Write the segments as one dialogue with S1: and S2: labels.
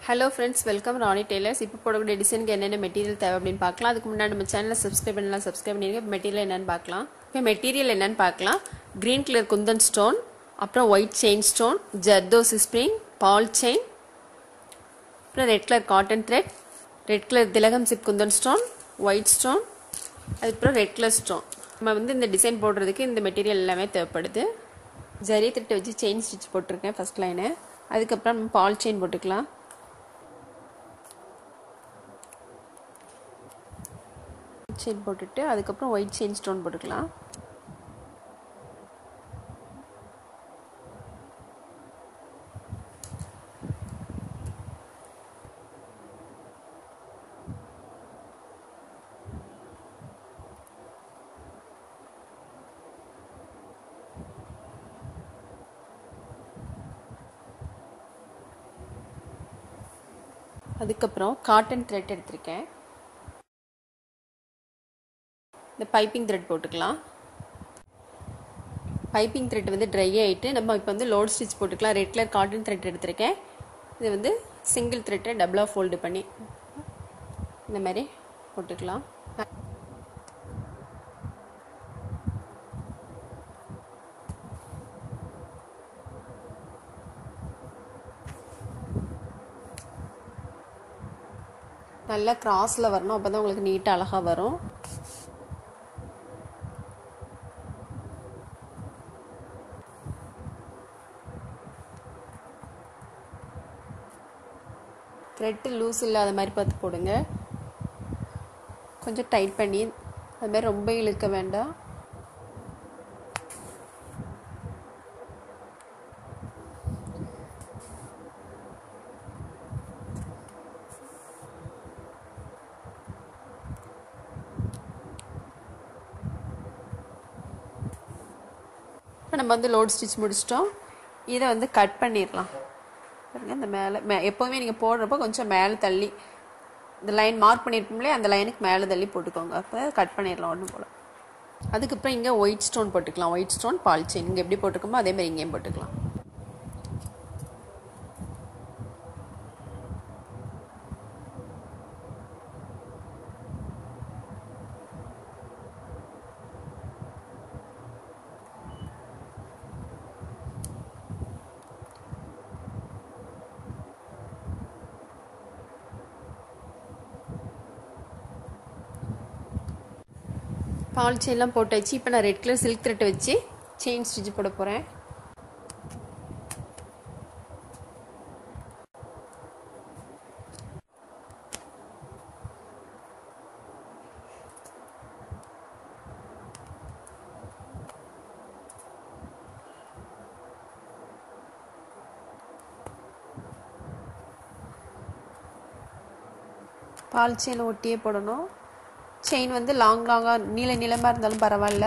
S1: Hello friends, welcome Rani Tailors. இப்போ போடக்கூடிய டிசைனுக்கு என்னென்ன மெட்டீரியல் தேவை அப்படின்னு பார்க்கலாம். அதுக்கு முன்னாடி நம்ம சேனலை சப்ஸ்கிரைப் பண்ணிருங்க. மெட்டீரியல் என்னன்னு பார்க்கலாம். இப்போ மெட்டீரியல் என்னன்னு பார்க்கலாம். கிரீன் கலர் குந்தன் ஸ்டோன், அப்புறம் white chain stone, zardozi spring, ball chain, அப்புறம் red colour cotton thread, red colour திலகம் chip kundan stone, white stone, அதுக்கப்புறம் ரெட் கலர் ஸ்டோன். நம்ம வந்து இந்த டிசைன் போடுறதுக்கு இந்த மெட்டீரியல் எல்லாமே தேவைப்படுது. ஜரி த்ரெட்டை வச்சு செயின் ஸ்டிச் போட்டிருக்கேன் ஃபர்ஸ்ட் லைனு. அதுக்கப்புறம் நம்ம பால் செயின் போட்டுக்கலாம். செயின் போட்டுட்டு அதுக்கப்புறம் ஒயிட் செயின் ஸ்டோன் போட்டுக்கலாம். அதுக்கப்புறம் காட்டன் த்ரெட் எடுத்திருக்கேன். இந்த பைப்பிங் த்ரெட் போட்டுக்கலாம். பைப்பிங் த்ரெட் வந்து ட்ரை ஆகிட்டு நம்ம இப்போ வந்து லோட் ஸ்டிச் போட்டுக்கலாம். ரெட் கலர் காட்டன் த்ரெட் எடுத்திருக்கேன். இது வந்து சிங்கிள் த்ரெட்டை டபுளாக ஃபோல்டு பண்ணி இந்த மாதிரி போட்டுக்கலாம். நல்லா கிராஸில் வரணும், அப்போ தான் உங்களுக்கு நீட்டாக அழகாக வரும். த்ரெட்டு லூஸ் இல்லாத மாதிரி பார்த்து போடுங்க. கொஞ்சம் டைட் பண்ணி, அது மாதிரி ரொம்ப இழுக்க வேண்டாம். இப்போ நம்ம வந்து லோட் ஸ்டிச் முடிச்சிட்டோம். இதை வந்து கட் பண்ணிடலாம். பாருங்கள், இந்த மேலே எப்போவுமே நீங்கள் போடுறப்போ கொஞ்சம் மேலே தள்ளி, இந்த லைன் மார்க் பண்ணியிருப்போம்லே அந்த லைனுக்கு மேலே தள்ளி போட்டுக்கோங்க. அப்போ கட் பண்ணிடலாம் ஒன்று போல். அதுக்கப்புறம் இங்கே ஒயிட் ஸ்டோன் போட்டுக்கலாம். ஒயிட் ஸ்டோன் பால் செயின் இங்கே எப்படி போட்டுக்கோமோ அதே மாதிரி இங்கேயும் போட்டுக்கலாம். பால் செயின்லாம் போட்டாச்சு. இப்போ நான் ரெட் கலர் சில்க் த்ரெட்டை வச்சு செயின் ஸ்டிச் போட போகிறேன். பால் செயினை ஒட்டியே போடணும். செயின் வந்து லாங்காக நீளமாக இருந்தாலும் பரவாயில்ல.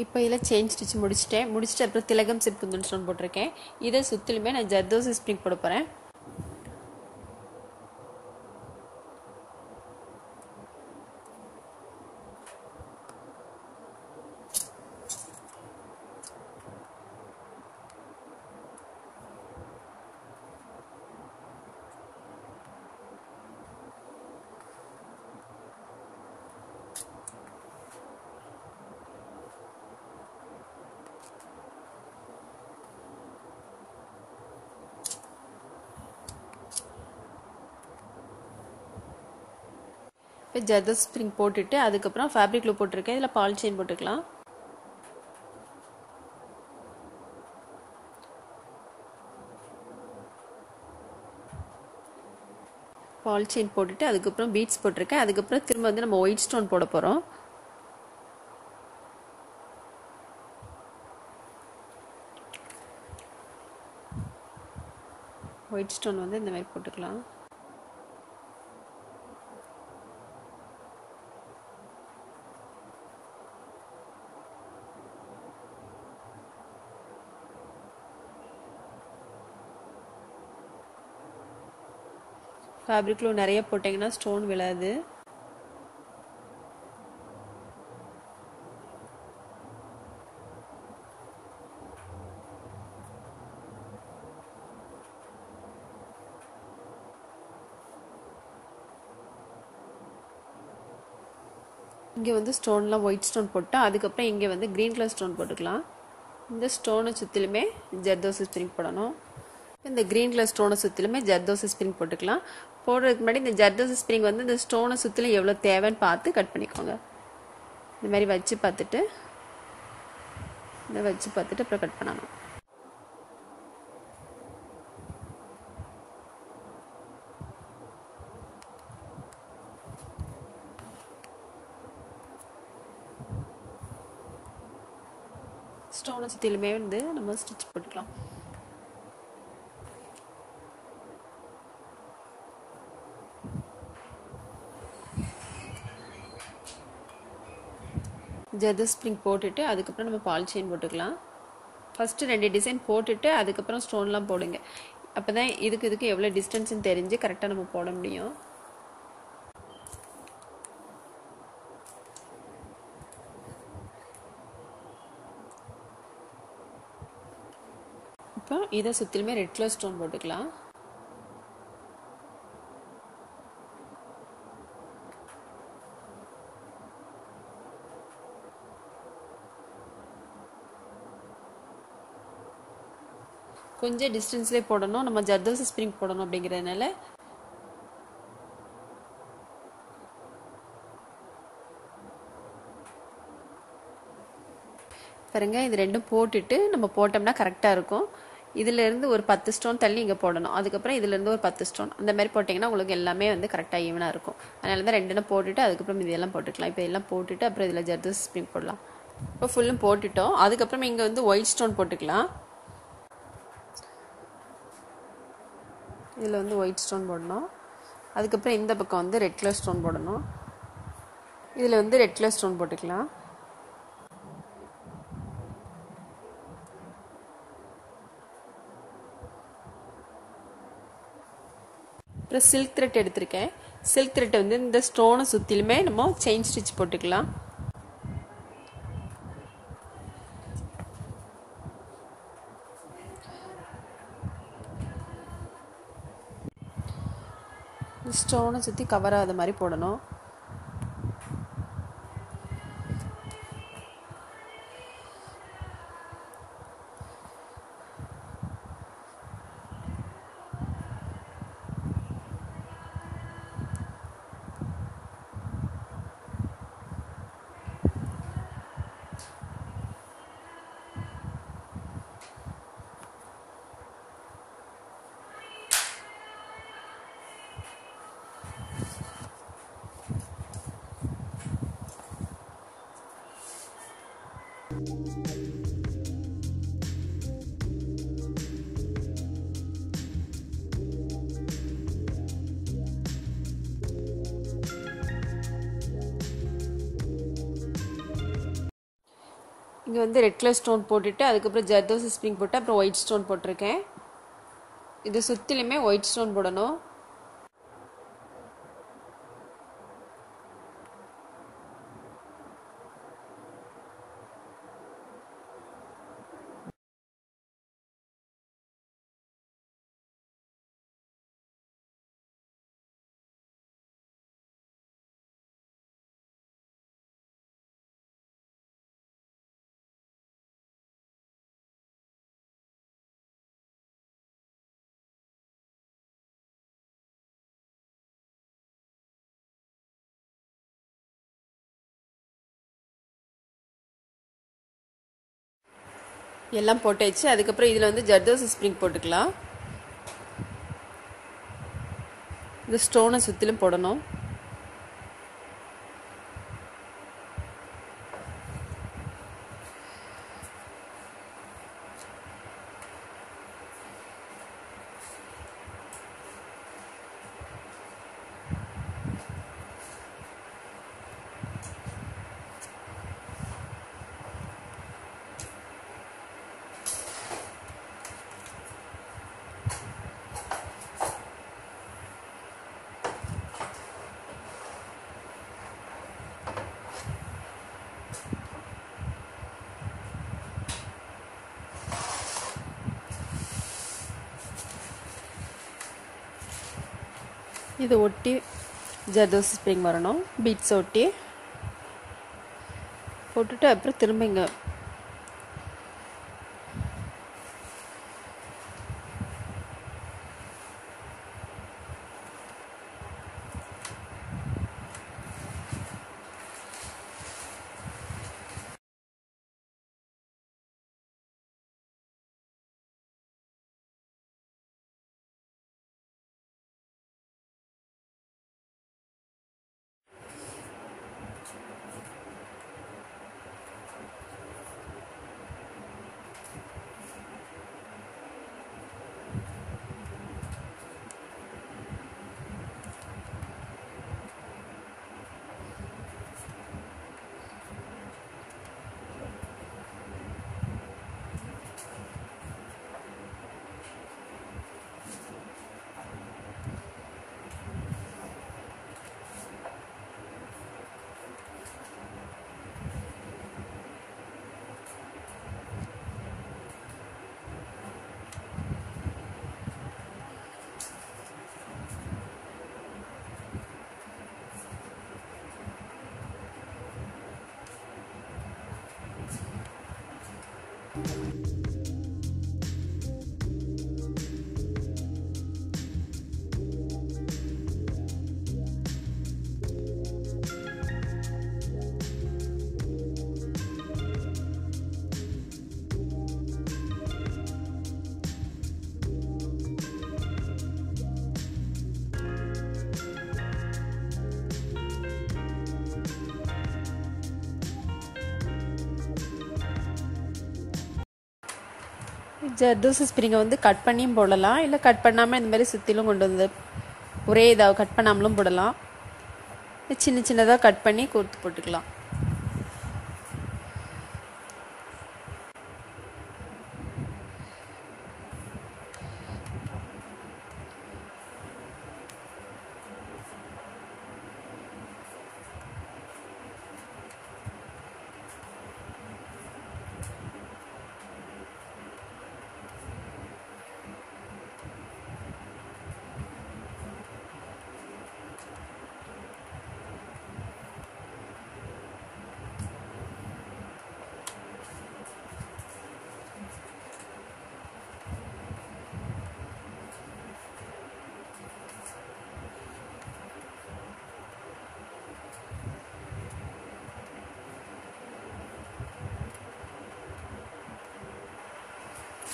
S1: இப்போ இதில் செயின் ஸ்டிச் முடிச்சுட்டு அப்புறம் திலகம் சிப் குந்தன் ஸ்டோன் போட்டிருக்கேன். இதை சுற்றிலுமே நான் ஜர்தோசி ஸ்ப்ரிங் போட போகிறேன். இப்போ ஜர்தோசி ஸ்ப்ரிங் போட்டுட்டு அதுக்கப்புறம் ஃபேப்ரிக் லூப் போட்டிருக்கேன். இதில் பால் செயின் போட்டுக்கலாம். பால் செயின் போட்டுட்டு அதுக்கப்புறம் பீட்ஸ் போட்டிருக்கேன். அதுக்கப்புறம் திரும்ப வந்து நம்ம ஒயிட் ஸ்டோன் போட போகிறோம். ஒயிட் ஸ்டோன் வந்து இந்த மாதிரி போட்டுக்கலாம். ஃபேப்ரிக்ல நிறைய போட்டிங்கன்னா ஸ்டோன் விழாது. இங்கே வந்து ஸ்டோன்லாம் ஒயிட் ஸ்டோன் போட்டு அதுக்கப்புறம் இங்கே வந்து க்ரீன் கலர் ஸ்டோன் போட்டுக்கலாம். இந்த ஸ்டோனை சுற்றிலுமே ஜர்தோசி ஸ்ப்ரிங் போடணும். இந்த க்ரீன் கலர் ஸ்டோனை சுற்றிலுமே ஜர்தோசி ஸ்ப்ரிங் போட்டுக்கலாம். போடுறதுக்கு முன்னாடி இந்த ஜர்தோசி ஸ்ப்ரிங் வந்து இந்த ஸ்டோனை சுற்றிலும் எவ்வளோ தேவைன்னு பார்த்து கட் பண்ணிக்கோங்க. இந்த மாதிரி வச்சு பார்த்துட்டு அப்புறம் கட் பண்ணணும். ஸ்டோனை சுற்றிலுமே வந்து நம்ம ஸ்டிச் போட்டுக்கலாம். ஜர்தோசி ஸ்ப்ரிங் போட்டுட்டு அதுக்கப்புறம் நம்ம பால் செயின் போட்டுக்கலாம். ஃபஸ்ட்டு 2 டிசைன் போட்டுட்டு அதுக்கப்புறம் ஸ்டோன்லாம் போடுங்க. அப்போ தான் இதுக்கு எவ்வளோ டிஸ்டன்ஸ்ன்னு தெரிஞ்சு கரெக்டாக நம்ம போட முடியும். இப்போ இதை சுற்றிலுமே ரெட் கலர் ஸ்டோன் போட்டுக்கலாம். கொஞ்சம் டிஸ்டன்ஸ்லேயே போடணும், நம்ம ஜர்தோசி ஸ்ப்ரிங் போடணும் அப்படிங்கிறதுனால. பாருங்க, இது ரெண்டும் போட்டுட்டு நம்ம போட்டோம்னா கரெக்டாக இருக்கும். இதிலேருந்து ஒரு 10 ஸ்டோன் தள்ளி இங்கே போடணும். அதுக்கப்புறம் இதிலேருந்து ஒரு 10 ஸ்டோன் அந்த மாதிரி போட்டிங்கன்னா உங்களுக்கு எல்லாமே வந்து கரெக்டாக ஈவனாக இருக்கும். அதனால தான் 2 போட்டுட்டு அதுக்கப்புறம் இதெல்லாம் போட்டுக்கலாம். இப்போ இதெல்லாம் போட்டுட்டு அப்புறம் இதில் ஜர்தோசி ஸ்ப்ரிங் போடலாம். இப்போ ஃபுல்லும் போட்டுட்டோம். அதுக்கப்புறம் இங்கே வந்து ஒயிட் ஸ்டோன் போட்டுக்கலாம். இதில் வந்து ஒயிட் ஸ்டோன் போடணும். அதுக்கப்புறம் இந்த பக்கம் வந்து ரெட் கலர் ஸ்டோன் போடணும். இதில் வந்து ரெட் கலர் ஸ்டோன் போட்டுக்கலாம். அப்புறம் சில்க் த்ரெட் எடுத்திருக்கேன். சில்க் த்ரெட்டை வந்து இந்த ஸ்டோனை சுற்றிலுமே நம்ம செயின் ஸ்டிச் போட்டுக்கலாம். ஸ்டோனை சுற்றி கவர் ஆகாத மாதிரி போடணும். இங்கே வந்து ரெட் கலர் ஸ்டோன் போட்டுட்டு அதுக்கப்புறம் ஜர்தோசி ஸ்ப்ரிங் போட்டு அப்புறம் ஒயிட் ஸ்டோன் போட்டிருக்கேன். இது சுற்றிலுமே ஒயிட் ஸ்டோன் போடணும். எல்லாம் போட்டாச்சு. அதுக்கப்புறம் இதில் வந்து ஜர்தோசி ஸ்ப்ரிங் போட்டுக்கலாம். இந்த ஸ்டோனை சுற்றிலும் போடணும். இது ஒட்டி ஜர்தோசி ஸ்ப்ரிங் வரணும். பீட்ஸ் ஒட்டி போட்டுட்டு அப்புறம் திரும்ப இங்கே ஜர்தோசி ஸ்ப்ரிங்கை வந்து கட் பண்ணியும் போடலாம், இல்லை கட் பண்ணாமல் இந்த மாதிரி சுற்றிலும் கொண்டு வந்து ஒரே இதாக கட் பண்ணாமலும் போடலாம். சின்ன சின்னதாக கட் பண்ணி கோர்த்து போட்டுக்கலாம்.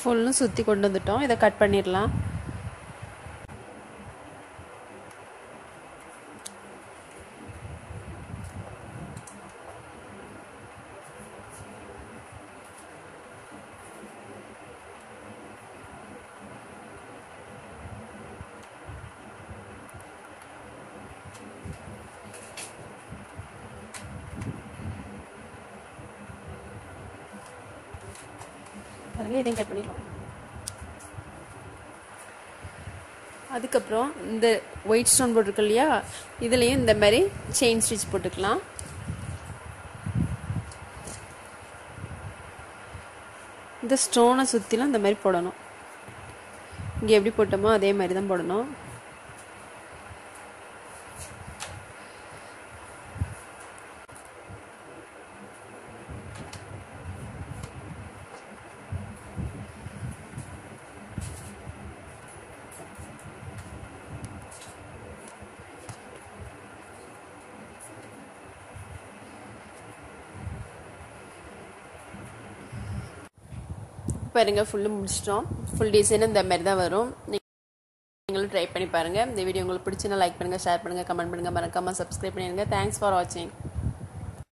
S1: ஃபுல்லும் சுற்றி கொண்டு வந்துட்டோம். இதை கட் பண்ணிடலாம். இதையும் கட் பண்ணிடலாம். அதுக்கப்புறம் இந்த ஒயிட் ஸ்டோன் போட்டிருக்கு இல்லையா, இதுலேயும் இந்த மாதிரி செயின் ஸ்டிச் போட்டுக்கலாம். இந்த ஸ்டோனை சுற்றிலும் இந்த மாதிரி போடணும். இங்கே எப்படி போட்டோமோ அதே மாதிரி தான் போடணும். பாருங்க, ஃபுல்லு முடிச்சிட்டோம். ஃபுல் டிசைன் இந்த மாதிரி தான் வரும். நீங்களும் ட்ரை பண்ணி பாருங்கள். இந்த வீடியோ உங்களுக்கு பிடிச்சுன்னா லைக் பண்ணுங்கள், ஷேர் பண்ணுங்கள், கமெண்ட் பண்ணுங்கள், மறக்காமல் சப்ஸ்கிரைப் பண்ணிடுங்க. தேங்க்ஸ் ஃபார் வாட்சிங்.